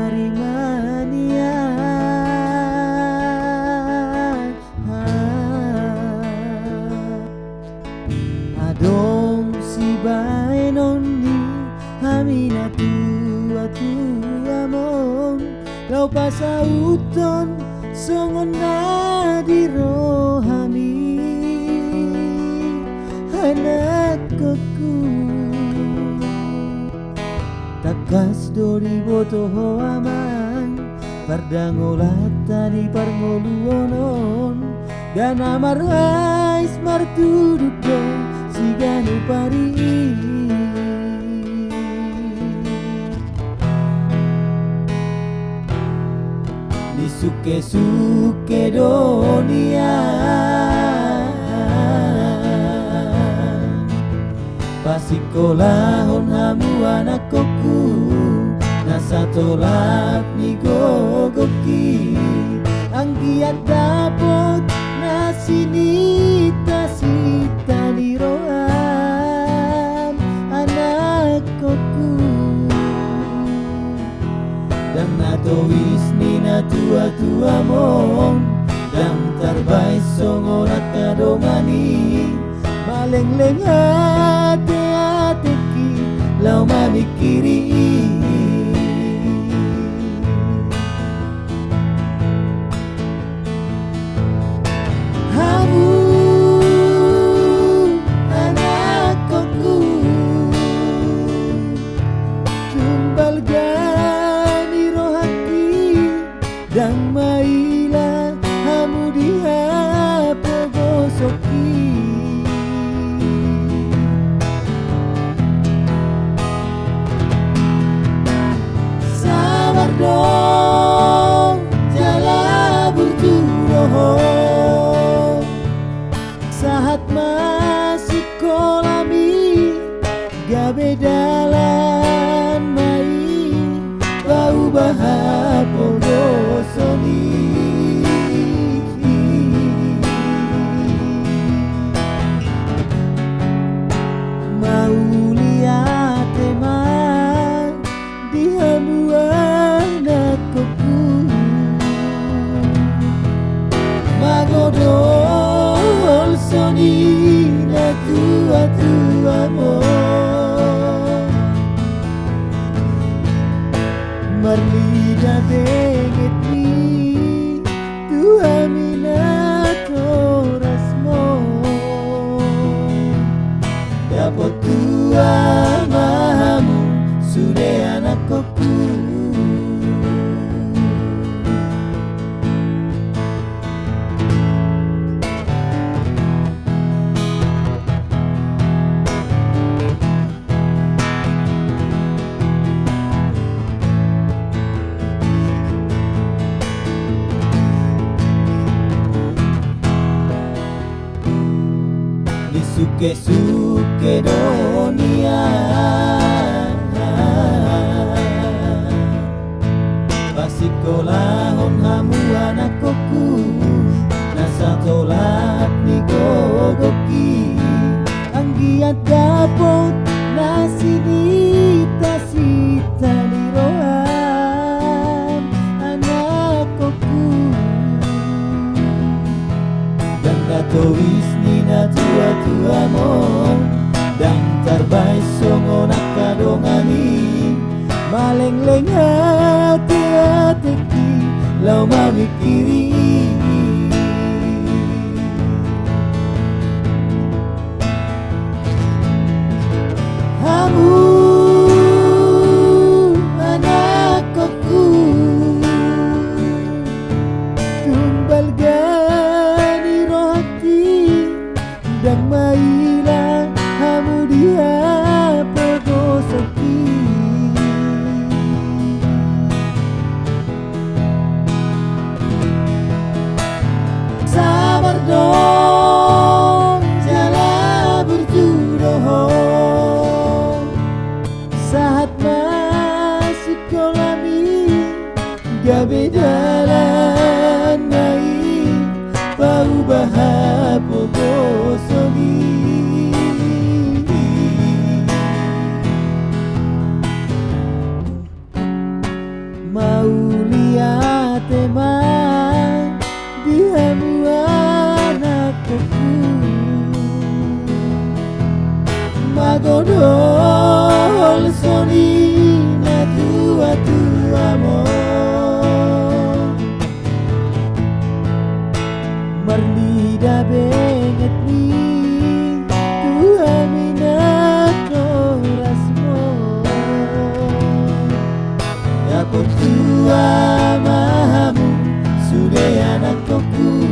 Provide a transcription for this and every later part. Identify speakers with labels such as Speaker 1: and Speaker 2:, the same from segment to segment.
Speaker 1: Sukarimania adong si baenonni hamina tua amon lau pasauton songon nadiro hami anakku takas dori botoho aman pardangolat tadi parngoluonon dan amarais martududo siganu pari ni suke donia pasikolahon hamu anakku nasa tolak ni gogoki ang giat dapot na sinita sita ni roam anakku dan natowis ni na tua mon dan tarbay songorat kadongani malengleng hati-hatiki lau mamikiri hamu anakku tumbal gani rohati dan maila hamu dihapo gosoki dong jala burturoh saat masih kolami gabe dalan main bau bahar pogosoni mau lihat teman di hamuan magodol soni na tua mo marlida deget ni tua minatoras mo dapat tua mahamu sude anakku suke donia pasikolahon hamu anakku nasa tolak ni gogoki ang giat dapot nasi nita sita ni roham anakku dan gatowis ni na tua mon dan tarbay songonak kadongani malengleng hati-hatiki lau mamikiri hamu anakku tumbal gani rohati dan maila hamu dia pogosoki gabe dalan mai pau bahapo gosoni mau lihat teman dihamu anakku magodol soni na tua mo marlida benget ni Tuhan minat rasmo dapat tua mahamu sudah anak koku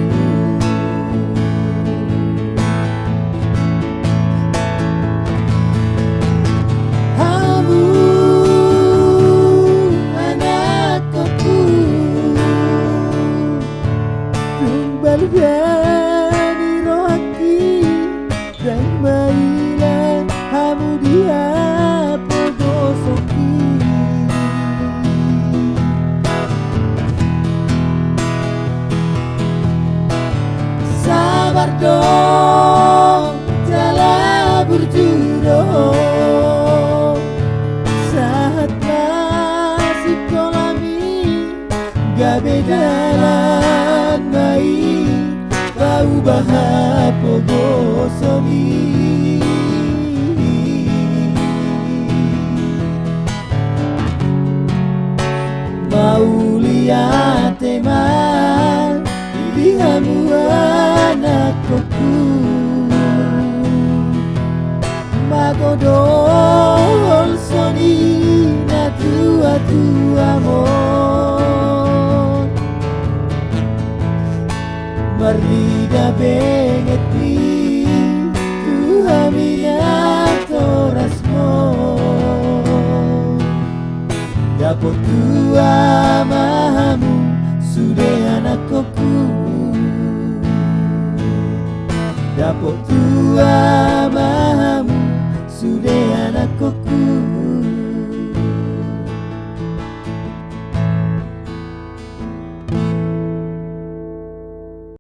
Speaker 1: Balgani rohaki dan mailan hamu dia pogosoki sabar dong jala berjuang saat nasib kolami gak bedalan baik kau bahapo gosoni mau lihat teman dihamu anakku magodol soni na tua mo marlida benget ni Tuhan minat rasmo dapat tua